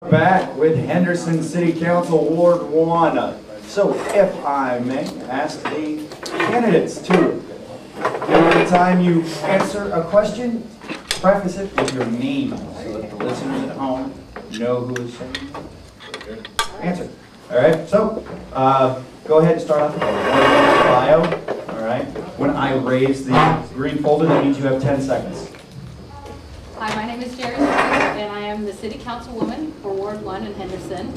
Back with Henderson City Council Ward 1. So if I may ask the candidates to, every time you answer a question, preface it with your name so that the listeners at home know who is saying answer. All right, so go ahead and start off with a bio. All right, when I raise the green folder, that means you have 10 seconds. Hi, my name is Jerry and I am the City Councilwoman for Ward 1 in Henderson.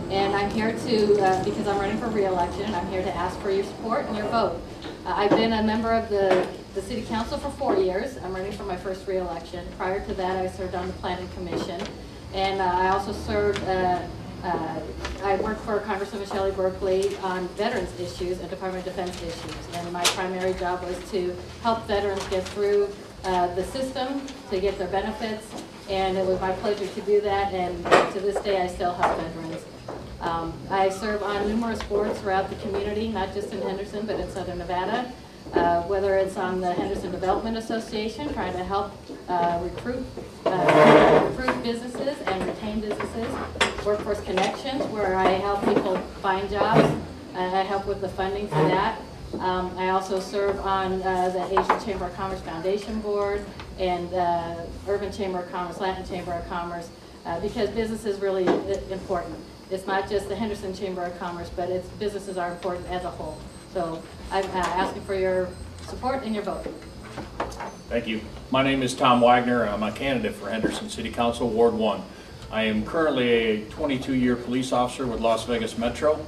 And I'm here to, because I'm running for re-election, I'm here to ask for your support and your vote. I've been a member of the City Council for 4 years. I'm running for my first re-election. Prior to that, I served on the Planning Commission. And I also served, I worked for Congresswoman Shelley Berkeley on veterans issues and Department of Defense issues. And my primary job was to help veterans get through the system to get their benefits, and it was my pleasure to do that, and to this day I still help veterans. I serve on numerous boards throughout the community, not just in Henderson, but in Southern Nevada, whether it's on the Henderson Development Association, trying to help recruit businesses and retain businesses, Workforce Connections, where I help people find jobs, and I help with the funding for that. I also serve on the Asian Chamber of Commerce Foundation Board and Urban Chamber of Commerce, Latin Chamber of Commerce, because business is really important. It's not just the Henderson Chamber of Commerce, but businesses are important as a whole. So I'm asking for your support and your vote. Thank you. My name is Tom Wagner. I'm a candidate for Henderson City Council Ward 1. I am currently a 22-year police officer with Las Vegas Metro.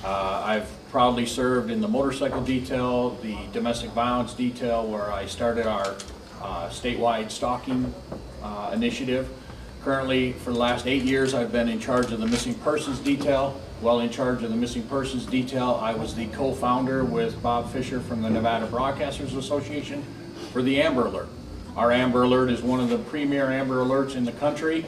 I've proudly served in the motorcycle detail, the domestic violence detail, where I started our statewide stalking initiative. Currently, for the last 8 years, I've been in charge of the missing persons detail. While in charge of the missing persons detail, I was the co-founder with Bob Fisher from the Nevada Broadcasters Association for the Amber Alert. Our Amber Alert is one of the premier Amber Alerts in the country.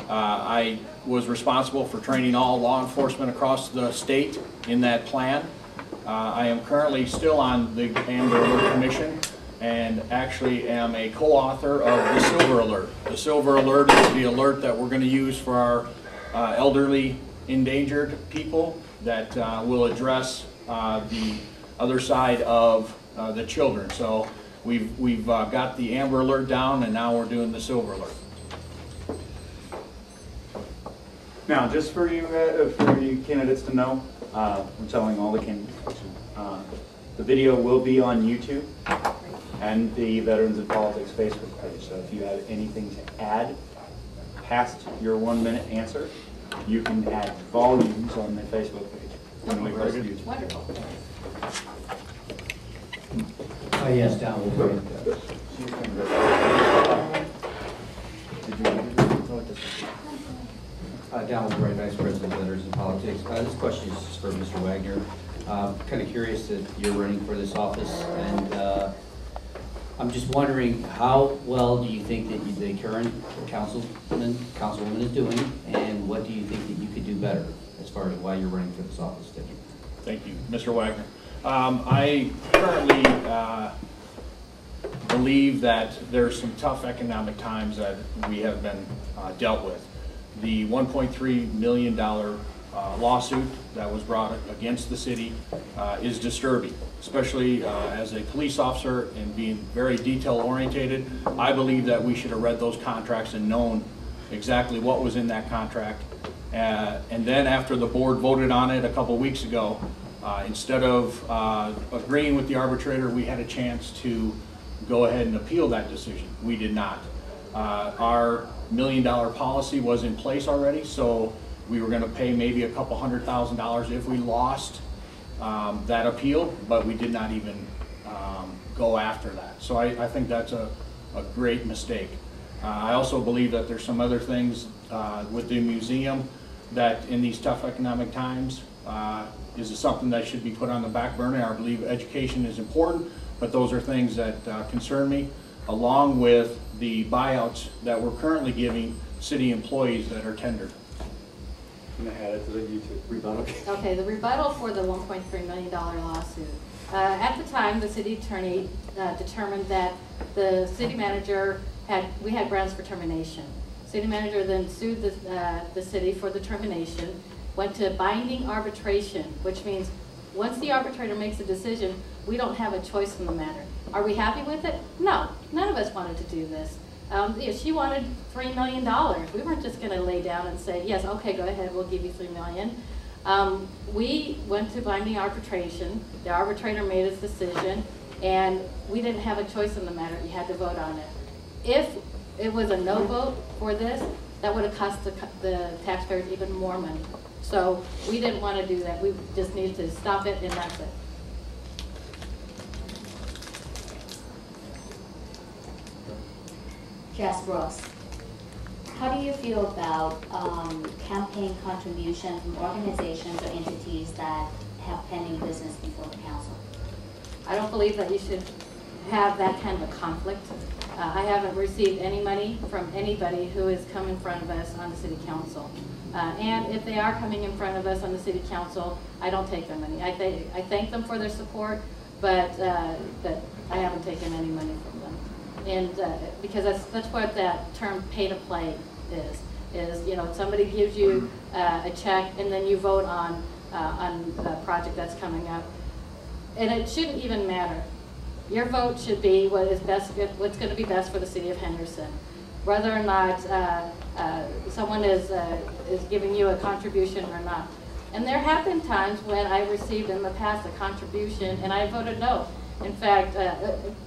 I was responsible for training all law enforcement across the state in that plan. I am currently still on the Amber Alert Commission and actually am a co-author of the Silver Alert. The Silver Alert is the alert that we're going to use for our elderly endangered people that will address the other side of the children. So we've got the Amber Alert down, and now we're doing the Silver Alert. Now, just for you candidates to know, I'm telling all the candidates, the video will be on YouTube and the Veterans in Politics Facebook page. So if you have anything to add past your 1 minute answer, you can add volumes on the Facebook page. Wonderful. Yes, Don will bring Don Woodbury, Vice President of Veterans in Politics. This question is for Mr. Wagner. Kind of curious that you're running for this office, and I'm just wondering how well do you think that the current councilwoman is doing, and what do you think that you could do better as far as why you're running for this office? Thank you. Thank you, Mr. Wagner. I currently believe that there's some tough economic times that we have been dealt with. The $1.3 million lawsuit that was brought against the city is disturbing, especially as a police officer and being very detail orientated. I believe that we should have read those contracts and known exactly what was in that contract. And then after the board voted on it a couple weeks ago, instead of agreeing with the arbitrator, we had a chance to go ahead and appeal that decision. We did not. Our $1 million policy was in place already, so we were going to pay maybe a couple $100,000 if we lost that appeal, but we did not even go after that. So I think that's a great mistake. I also believe that there's some other things with the museum that in these tough economic times is something that should be put on the back burner. I believe education is important, but those are things that concern me, along with the buyouts that we're currently giving city employees that are tendered. I'm going to add it to the YouTube rebuttal. Okay, the rebuttal for the $1.3 million lawsuit. At the time, the city attorney determined that the city manager we had grounds for termination. City manager then sued the city for the termination, went to binding arbitration, which means once the arbitrator makes a decision, we don't have a choice in the matter. Are we happy with it? No, none of us wanted to do this. She wanted $3 million. We weren't just going to lay down and say, yes, okay, go ahead, we'll give you $3 million. We went to binding arbitration. The arbitrator made his decision, and we didn't have a choice in the matter. You had to vote on it. If it was a no vote for this, that would have cost the taxpayers even more money. So we didn't want to do that. We just needed to stop it, and that's it. Jess Ross, how do you feel about campaign contributions from organizations or entities that have pending business before the council? I don't believe that you should have that kind of a conflict. I haven't received any money from anybody who has come in front of us on the city council. And if they are coming in front of us on the city council, I don't take their money. I thank them for their support, but I haven't taken any money from them. And because that's what that term pay to play is, you know, somebody gives you a check and then you vote on a project that's coming up. And it shouldn't even matter. Your vote should be what is best, what's going to be best for the city of Henderson. Whether or not someone is giving you a contribution or not. And there have been times when I received in the past a contribution and I voted no. In fact,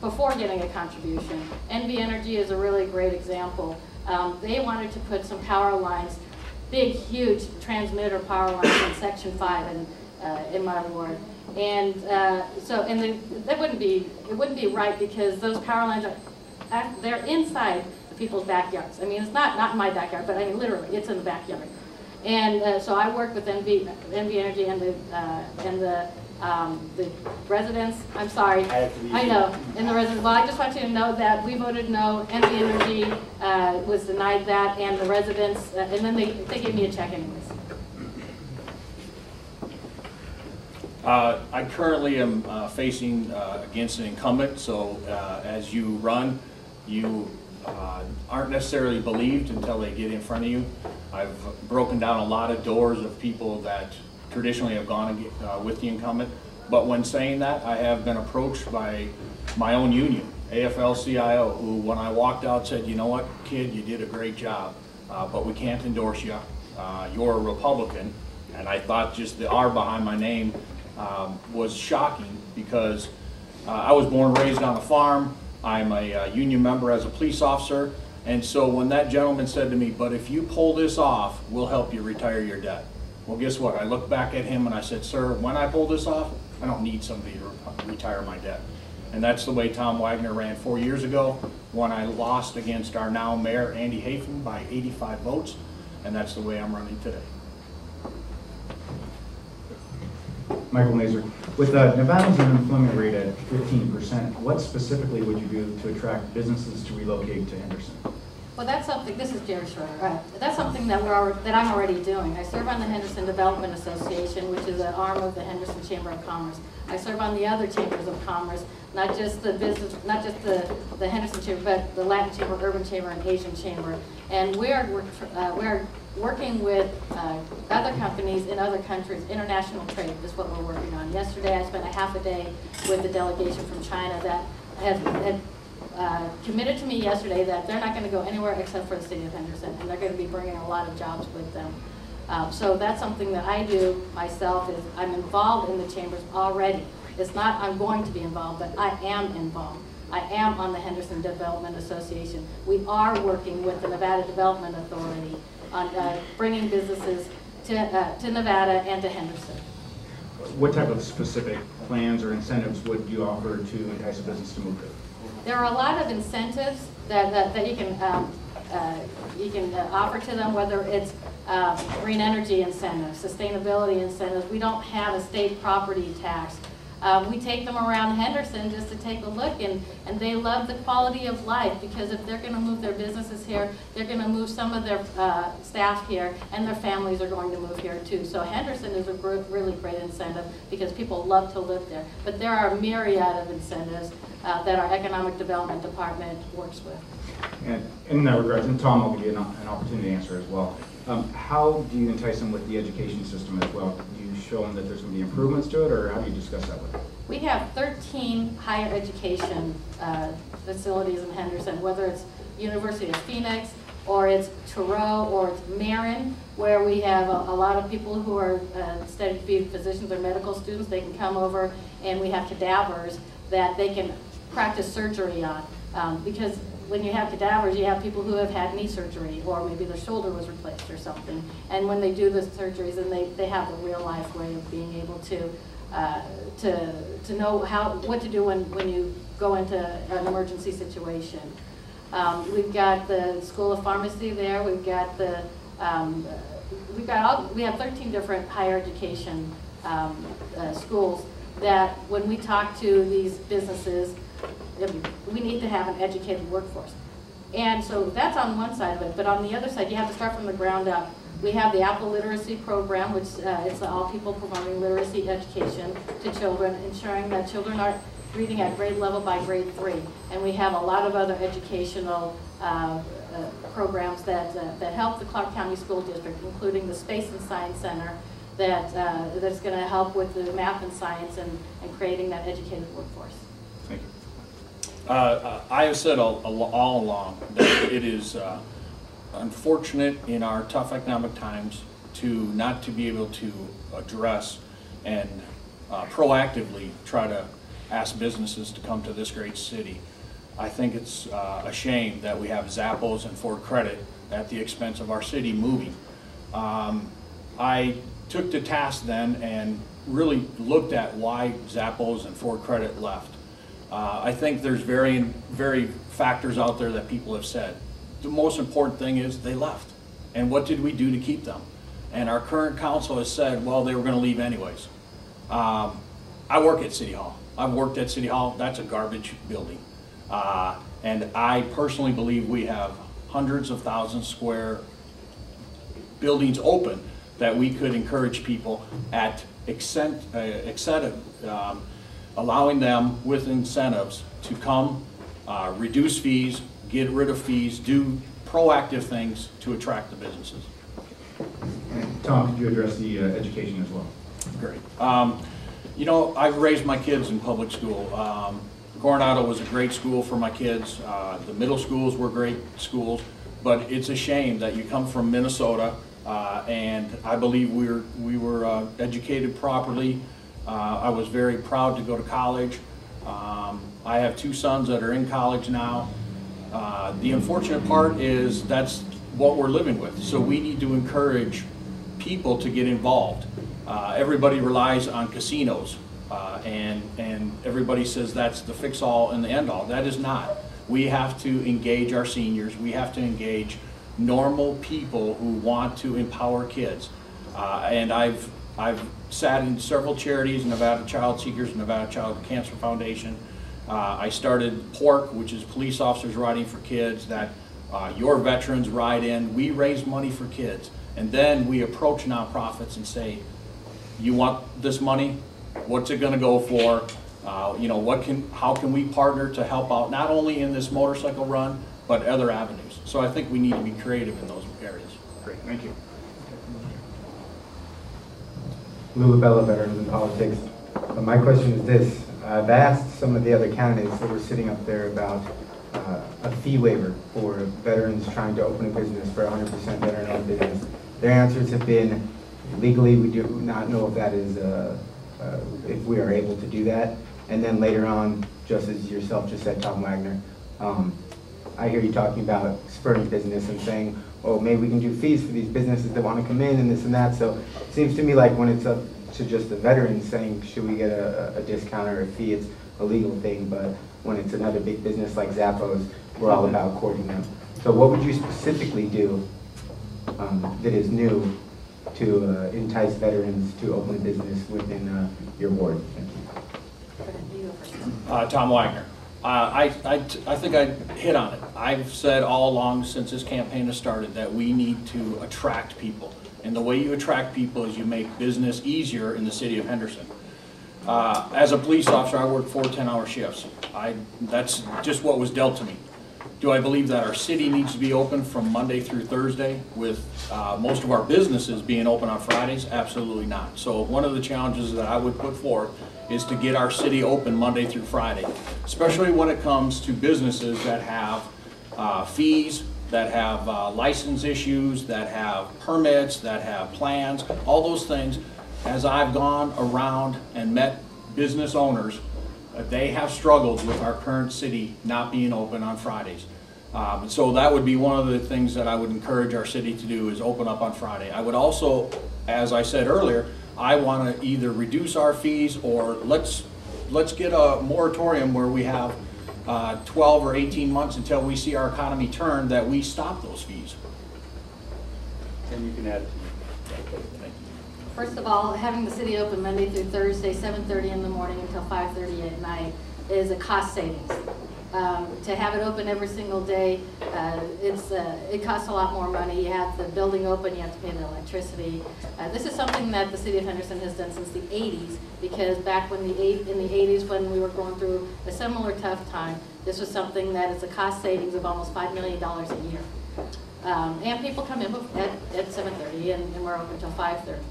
before getting a contribution, NV Energy is a really great example. They wanted to put some power lines, big, huge transmitter power lines in Section 5 in my ward. And it wouldn't be right because those power lines they're inside the people's backyards. I mean, it's not in my backyard, but I mean literally, it's in the backyard. And so I work with NV Energy and the residents. I'm sorry, I know, and the residents. Well, I just want you to know that we voted no. NV Energy was denied that, and the residents, and then they gave me a check anyways. I currently am facing against an incumbent, so as you run, you aren't necessarily believed until they get in front of you. I've broken down a lot of doors of people that traditionally have gone with the incumbent, but when saying that, I have been approached by my own union, AFL-CIO, who when I walked out said, you know what, kid, you did a great job, but we can't endorse you. You're a Republican, and I thought just the R behind my name was shocking because I was born and raised on a farm. I'm a union member as a police officer, and so when that gentleman said to me, but if you pull this off, we'll help you retire your debt. Well, guess what? I looked back at him and I said, sir, when I pull this off, I don't need somebody to retire my debt. And that's the way Tom Wagner ran 4 years ago when I lost against our now mayor, Andy Hafen, by 85 votes, and that's the way I'm running today. Michael Mazur, with Nevada's unemployment rate at 15%, what specifically would you do to attract businesses to relocate to Henderson? Well, that's something. This is Jerry Schroeder. That's something that I'm already doing. I serve on the Henderson Development Association, which is an arm of the Henderson Chamber of Commerce. I serve on the other chambers of commerce, not just the business, not just the Henderson Chamber, but the Latin Chamber, Urban Chamber, and Asian Chamber. And we're working with other companies in other countries. International trade is what we're working on. Yesterday, I spent a half a day with a delegation from China that had committed to me yesterday that they're not going to go anywhere except for the city of Henderson, and they're going to be bringing a lot of jobs with them. So that's something that I do myself. Is I'm involved in the chambers already. It's not I'm going to be involved, but I am involved. I am on the Henderson Development Association. We are working with the Nevada Development Authority on bringing businesses to Nevada and to Henderson. What type of specific plans or incentives would you offer to entice a business to move there? There are a lot of incentives that you can offer to them, whether it's green energy incentives, sustainability incentives. We don't have a state property tax. We take them around Henderson just to take a look, and they love the quality of life, because if they're going to move their businesses here, they're going to move some of their staff here, and their families are going to move here too. So Henderson is a really great incentive because people love to live there. But there are a myriad of incentives that our Economic Development Department works with. And in that regard, and Tom will give you an opportunity to answer as well. How do you entice them with the education system as well? Do you show them that there's going to be improvements to it, or how do you discuss that with them? We have 13 higher education facilities in Henderson, whether it's University of Phoenix, or it's Thoreau, or it's Marin, where we have a lot of people who are studying to be physicians or medical students. They can come over, and we have cadavers that they can practice surgery on. Because when you have cadavers, you have people who have had knee surgery, or maybe their shoulder was replaced or something. And when they do the surgeries, and they have a real life way of being able to know what to do when you go into an emergency situation. We've got the School of Pharmacy there. We've got we have 13 different higher education schools that when we talk to these businesses, we need to have an educated workforce. And so that's on one side of it, but on the other side, you have to start from the ground up. We have the Apple Literacy Program, which it's all people promoting literacy education to children, ensuring that children are reading at grade level by grade 3. And we have a lot of other educational programs that help the Clark County School District, including the Space and Science Center that's going to help with the math and science and creating that educated workforce. Thank you. I have said all along that it is unfortunate in our tough economic times not to be able to address and proactively try to ask businesses to come to this great city. I think it's a shame that we have Zappos and Ford Credit at the expense of our city moving. I took to task then and really looked at why Zappos and Ford Credit left. I think there's very factors out there that people have said. The most important thing is they left. And what did we do to keep them? And our current council has said, well, they were going to leave anyways. I work at City Hall. I've worked at City Hall. That's a garbage building. And I personally believe we have hundreds of thousands square buildings open that we could encourage people at allowing them with incentives to come, reduce fees, get rid of fees, do proactive things to attract the businesses. And Tom, could you address the education as well? Great. You know, I've raised my kids in public school. Coronado was a great school for my kids. The middle schools were great schools, but it's a shame that you come from Minnesota, and I believe we were educated properly. I was very proud to go to college. I have 2 sons that are in college now. The unfortunate part is that's what we're living with. So we need to encourage people to get involved. Everybody relies on casinos, and everybody says that's the fix-all and the end-all. That is not. We have to engage our seniors. We have to engage normal people who want to empower kids. And I've sat in several charities, Nevada Child Seekers, Nevada Child Cancer Foundation. I started PORC, which is Police Officers Riding for Kids, that your veterans ride in. We raise money for kids. And then we approach nonprofits and say, you want this money? What's it going to go for? You know, how can we partner to help out, not only in this motorcycle run, but other avenues? So I think we need to be creative in those areas. Great, thank you. Lou Bella, Veterans in Politics. My question is this. I've asked some of the other candidates that were sitting up there about a fee waiver for veterans trying to open a business, for 100% veteran-owned business. Their answers have been, legally we do not know if that is, if we are able to do that. And then later on, just as yourself just said, Tom Wagner, I hear you talking about spurring business and saying, oh, maybe we can do fees for these businesses that want to come in and this and that. So it seems to me like when it's up to just the veterans saying, should we get a discount or a fee, it's a legal thing. But when it's another big business like Zappos, we're all about courting them. So what would you specifically do that is new to entice veterans to open a business within your ward? Thank you. Tom Wagner. I think I hit on it. I've said all along since this campaign has started that we need to attract people. And the way you attract people is you make business easier in the city of Henderson. As a police officer, I worked 4 10-hour shifts. That's just what was dealt to me. Do I believe that our city needs to be open from Monday through Thursday with most of our businesses being open on Fridays? Absolutely not. So one of the challenges that I would put forth is to get our city open Monday through Friday, especially when it comes to businesses that have fees, that have license issues, that have permits, that have plans, all those things. As I've gone around and met business owners, they have struggled with our current city not being open on Fridays. So that would be one of the things that I would encourage our city to do, is open up on Friday. I would also, as I said earlier, I want to either reduce our fees, or let's get a moratorium where we have 12 or 18 months until we see our economy turn, that we stop those fees. And you can add. First of all, having the city open Monday through Thursday, 7:30 in the morning until 5:30 at night, is a cost savings. To have it open every single day, it costs a lot more money. You have the building open, you have to pay the electricity. This is something that the city of Henderson has done since the 80s, because back when in the 80s, when we were going through a similar tough time, this was something that is a cost savings of almost $5 million a year. And people come in at 7:30 and we're open until 5:30.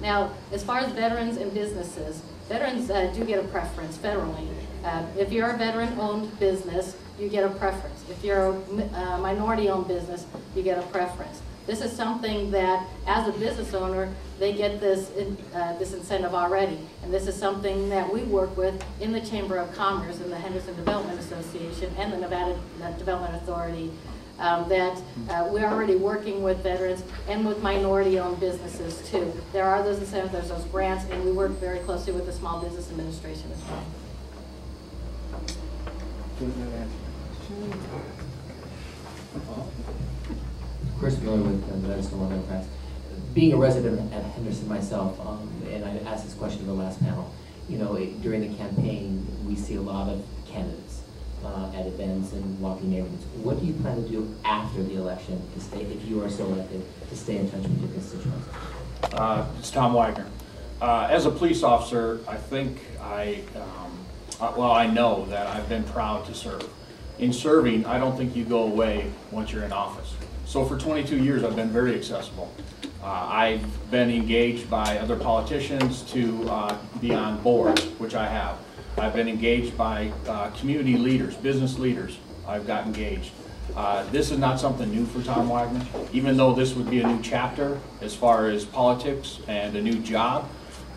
Now, as far as veterans and businesses, veterans do get a preference federally. If you're a veteran-owned business, you get a preference. If you're a minority-owned business, you get a preference. This is something that, as a business owner, they get this incentive already. And this is something that we work with in the Chamber of Commerce and the Henderson Development Association and the Nevada Development Authority, that we're already working with veterans and with minority-owned businesses too. There are those incentives, there's those grants, and we work very closely with the Small Business Administration as well. Chris Miller with the Medicine Law Democrats. Being a resident at Henderson myself, and I asked this question in the last panel, you know, during the campaign, we see a lot of candidates at events and walking neighborhoods. What do you plan to do after the election to stay, if you are so elected, to stay in touch with your constituents? It's Tom Wagner. As a police officer, I think well, I know that I've been proud to serve. In serving, I don't think you go away once you're in office. So for 22 years, I've been very accessible. I've been engaged by other politicians to be on boards, which I have. I've been engaged by community leaders, business leaders. I've got engaged. This is not something new for Tom Wagner. Even though this would be a new chapter as far as politics and a new job,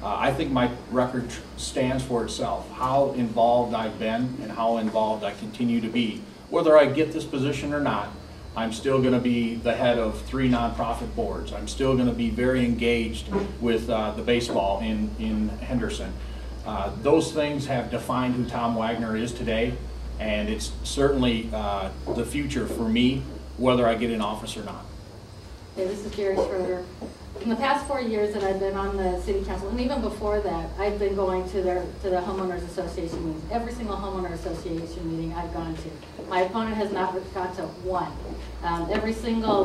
I think my record stands for itself. How involved I've been and how involved I continue to be. Whether I get this position or not, I'm still going to be the head of 3 nonprofit boards. I'm still going to be very engaged with the baseball in Henderson. Those things have defined who Tom Wagner is today, and it's certainly the future for me, whether I get in office or not. Hey, this is Jerry Schroeder. In the past 4 years that I've been on the city council, and even before that, I've been going to the homeowners association meetings. Every single homeowner association meeting I've gone to. My opponent has not got to one. Every single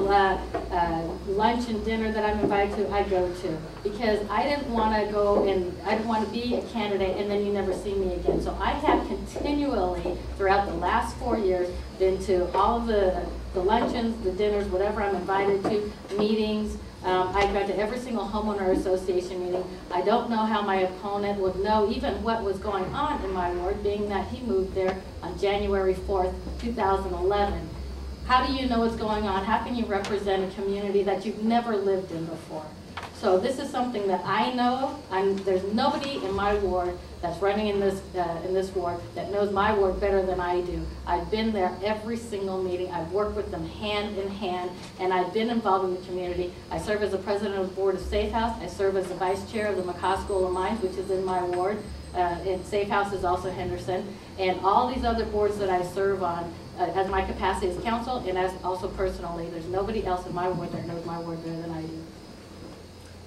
lunch and dinner that I'm invited to, I go to, because I didn't want to go and I didn't want to be a candidate and then you never see me again. So I have continually, throughout the last 4 years, been to all of the luncheons, the dinners, whatever I'm invited to, meetings. I've gone to every single homeowner association meeting. I don't know how my opponent would know even what was going on in my ward, being that he moved there on January 4th, 2011. How do you know what's going on? How can you represent a community that you've never lived in before? So this is something that I know. There's nobody in my ward that's running in this ward that knows my ward better than I do. I've been there every single meeting. I've worked with them hand in hand, and I've been involved in the community. I serve as the president of the board of Safe House. I serve as the vice chair of the McCaw School of Mines, which is in my ward. And Safe House is also Henderson. And all these other boards that I serve on, as my capacity as council and as also personally, there's nobody else in my ward that knows my ward better than I do.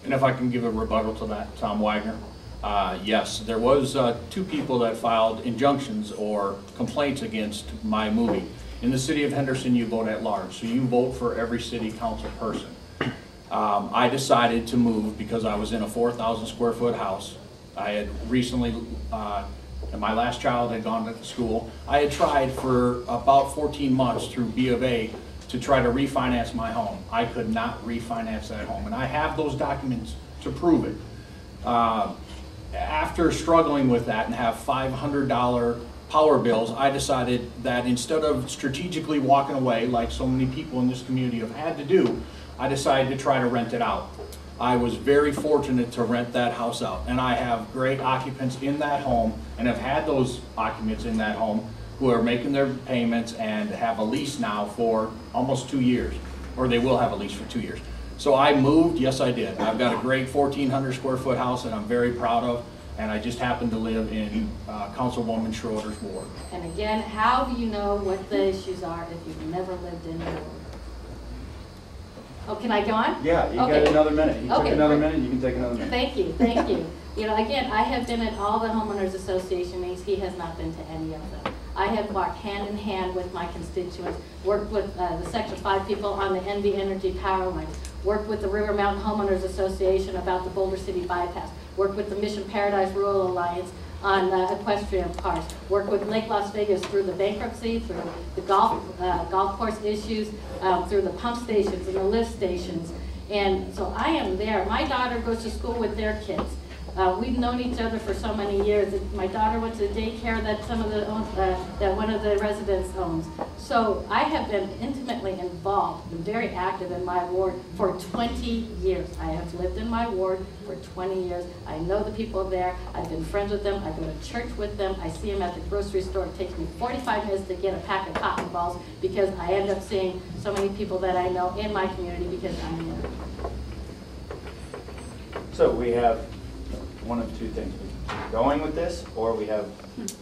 And if I can give a rebuttal to that, Tom Wagner, yes, there was 2 people that filed injunctions or complaints against my moving. In the city of Henderson, you vote at large, so you vote for every city council person. I decided to move because I was in a 4,000 square foot house. I had recently and my last child had gone to school. I had tried for about 14 months through B of A to try to refinance my home. I could not refinance that home, and I have those documents to prove it. After struggling with that and have $500 power bills, I decided that instead of strategically walking away like so many people in this community have had to do, I decided to try to rent it out. I was very fortunate to rent that house out, and I have great occupants in that home and have had those occupants in that home who are making their payments and have a lease now for almost 2 years, or they will have a lease for 2 years. So I moved, yes I did. I've got a great 1,400 square foot house that I'm very proud of, and I just happen to live in Councilwoman Schroeder's ward. And again, how do you know what the issues are if you've never lived in the ward? Oh, can I go on? Yeah, you Okay. got another minute. You took Okay, another great. minute, you can take another minute. Thank you, thank you. You know, again, I have been at all the homeowners association meetings. He has not been to any of them. I have walked hand in hand with my constituents, worked with the Section 5 people on the NV Energy power lines, worked with the River Mountain Homeowners Association about the Boulder City bypass, worked with the Mission Paradise Rural Alliance on equestrian parks, worked with Lake Las Vegas through the bankruptcy, through the golf course issues, through the pump stations and the lift stations. And so I am there. My daughter goes to school with their kids. We've known each other for so many years. My daughter went to daycare that that one of the residents owns. So I have been intimately involved and very active in my ward for 20 years. I have lived in my ward for 20 years. I know the people there. I've been friends with them. I go to church with them. I see them at the grocery store. It takes me 45 minutes to get a pack of cotton balls because I end up seeing so many people that I know in my community because I'm there. So we have one of two things. We can keep going with this, or we have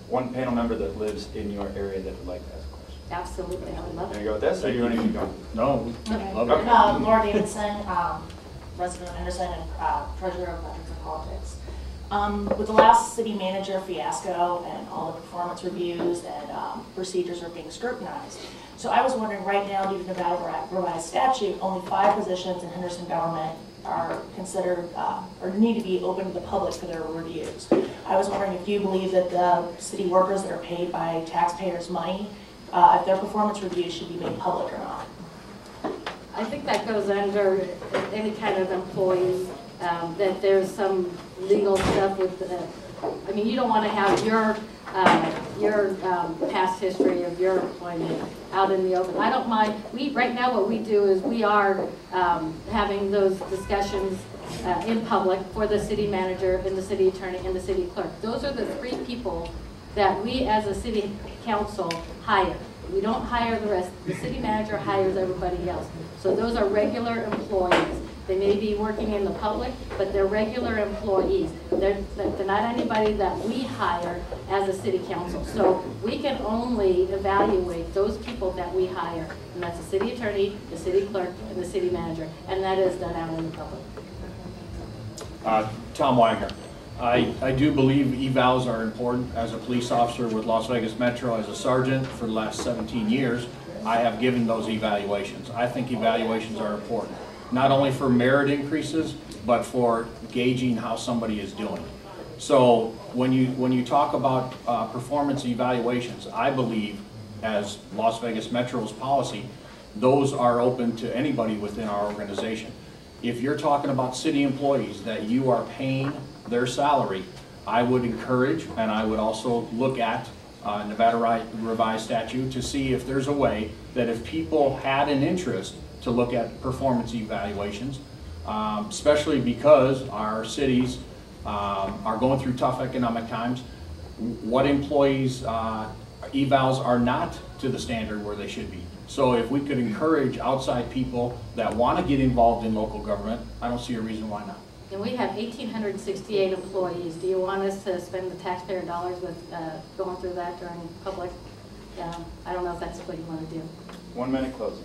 one panel member that lives in your area that would like to ask a question. Absolutely, I would love Gonna it. go with this, or you want to keep going? No, Okay. love it. Okay. Laura Davidson, resident of Henderson and treasurer of Veterans and Politics. With the last city manager fiasco and all the performance reviews and procedures are being scrutinized. So I was wondering right now, due to Nevada revised statute, only 5 positions in Henderson government are considered or need to be open to the public for their reviews. I was wondering if you believe that the city workers that are paid by taxpayers' money, if their performance reviews should be made public or not. I think that goes under any kind of employee, that there's some legal stuff with I mean, you don't want to have your past history of your employment out in the open. I don't mind. Right now what we do is we are having those discussions in public for the city manager and the city attorney and the city clerk. Those are the 3 people that we as a city council hire. We don't hire the rest. The city manager hires everybody else. So those are regular employees. They may be working in the public, but they're regular employees. They're not anybody that we hire as a city council. So we can only evaluate those people that we hire, and that's the city attorney, the city clerk, and the city manager, and that is done out in the public. Tom Wagner. I do believe evals are important. As a police officer with Las Vegas Metro, as a sergeant for the last 17 years, I have given those evaluations. I think evaluations are important, not only for merit increases, but for gauging how somebody is doing. So when you talk about performance evaluations, I believe, as Las Vegas Metro's policy, those are open to anybody within our organization. If you're talking about city employees that you are paying their salary, I would encourage, and I would also look at Nevada revised statute to see if there's a way that if people had an interest to look at performance evaluations, especially because our cities are going through tough economic times, what employees' evals are not to the standard where they should be. So if we could encourage outside people that want to get involved in local government, I don't see a reason why not. And we have 1,868 employees. Do you want us to spend the taxpayer dollars with going through that during public? I don't know if that's what you want to do. 1 minute closing.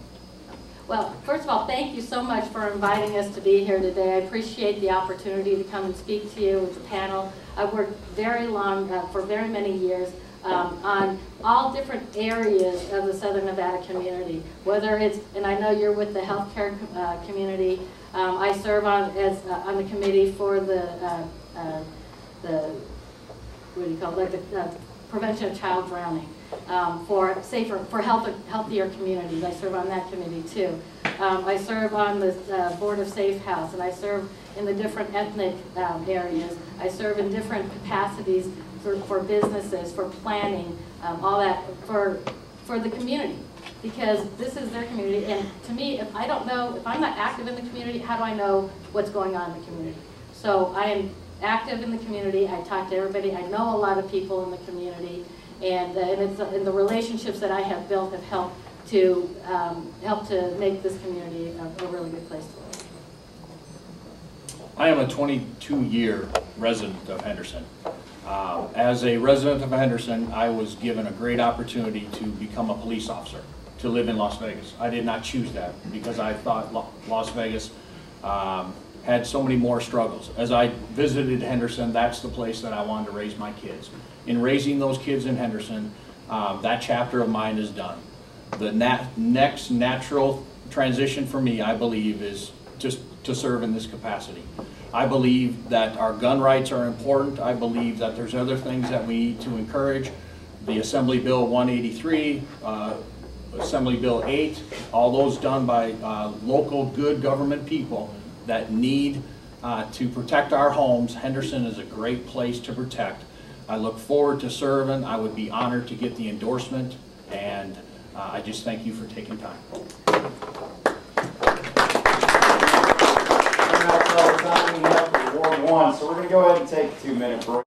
Well, first of all, thank you so much for inviting us to be here today. I appreciate the opportunity to come and speak to you with the panel. I've worked very long, for very many years, on all different areas of the Southern Nevada community. Whether it's, and I know you're with the healthcare community, I serve on the committee for the what do you call it, like the prevention of child drowning, for healthier communities. I serve on that committee too. I serve on the Board of Safe House, and I serve in the different ethnic areas. I serve in different capacities for businesses, for planning, all that, for the community. Because this is their community, and to me, if I'm not active in the community, how do I know what's going on in the community? So I am active in the community, I talk to everybody, I know a lot of people in the community, and the relationships that I have built have helped to make this community a really good place to live. I am a 22-year resident of Henderson. As a resident of Henderson, I was given a great opportunity to become a police officer, to live in Las Vegas. I did not choose that because I thought Las Vegas had so many more struggles. As I visited Henderson, that's the place that I wanted to raise my kids. In raising those kids in Henderson, that chapter of mine is done. The next natural transition for me, I believe, is just to serve in this capacity. I believe that our gun rights are important. I believe that there's other things that we need to encourage. The Assembly Bill 183, Assembly Bill 8, all those done by local good government people that need to protect our homes. Henderson is a great place to protect. I look forward to serving. I would be honored to get the endorsement, and I just thank you for taking time. That's all the time we have for Ward 1, so we're going to go ahead and take a 2-minute break.